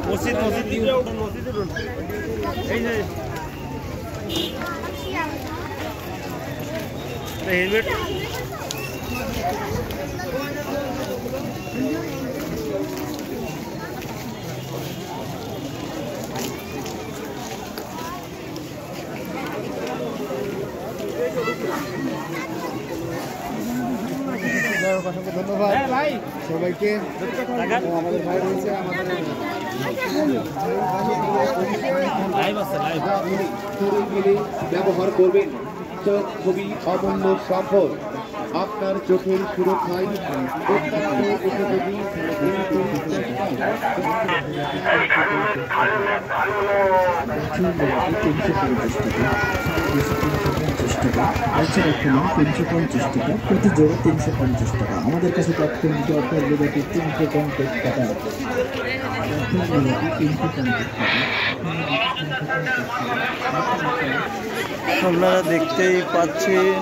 মসজিদ মসজিদ এই যে হেলমেট অসংখ্য ধন্যবাদ সবাইকে। আমাদের ভাই রয়েছে, ব্যবহার করবেন, চোখ খুবই অমূল্য সম্পদ। আপনার চোখের সুরক্ষায় প্রতি জোড়া 350 টাকা। আমাদের কাছে আপনারা দেখতেই পাচ্ছেন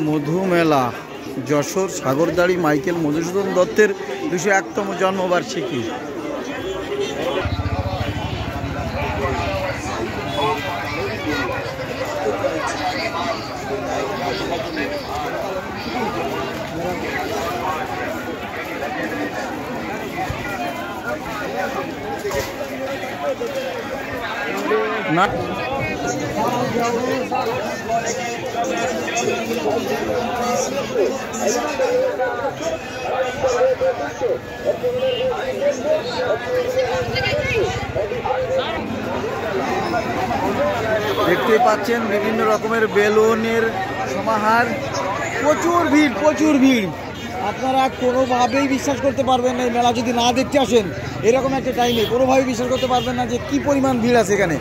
মধু মেলা, যশোর সাগরদাড়ি মাইকেল মধুসূদন দত্তের 201তম জন্মবার্ষিকী। না দেখতেই পাচ্ছেন বিভিন্ন রকমের বেলুনের সমাহার, প্রচুর ভিড় প্রচুর ভিড়। আপনারা কোনোভাবেই বিশ্বাস করতে পারবেন না, এই মেলা যদি না দেখতে আসেন এরকম একটা টাইমে কোনোভাবেই বিশ্বাস করতে পারবেন না যে কি পরিমাণ ভিড় আছে এখানে।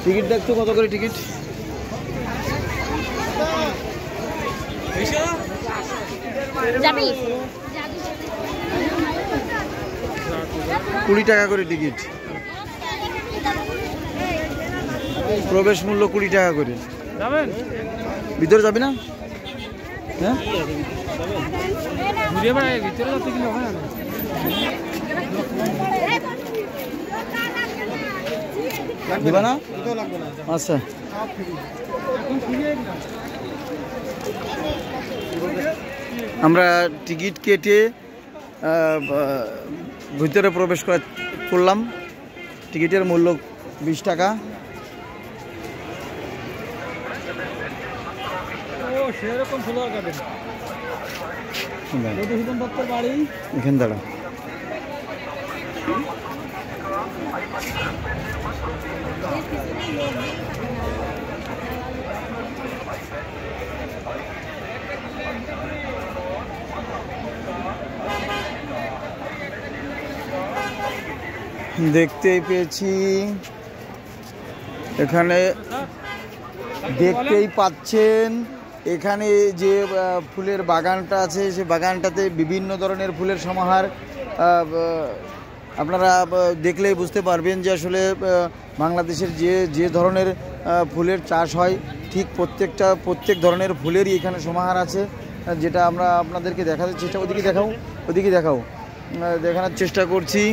টিকিট দেখতো কত করে টিকিট? $20 টাকা করে টিকিট, প্রবেশ মূল্য $20 টাকা করে। ভিতরে যাবি না? হ্যাঁ দিবা না? আচ্ছা আমরা টিকিট কেটে ভিতরে প্রবেশ করলাম। টিকিটের মূল্য $20 টাকা। এখানে দাঁড়া। দেখতেই পেয়েছি এখানে, দেখতেই পাচ্ছেন এখানে যে ফুলের বাগানটা আছে, সে বাগানটাতে বিভিন্ন ধরনের ফুলের সমাহার। আপনারা দেখলেই বুঝতে পারবেন যে আসলে বাংলাদেশের যে ধরনের ফুলের চাষ হয় ঠিক প্রত্যেক ধরনের ফুলেরই এখানে সমাহার আছে, যেটা আমরা আপনাদেরকে দেখাতে চেষ্টা, ওদিকে দেখাও দেখানোর চেষ্টা করছি।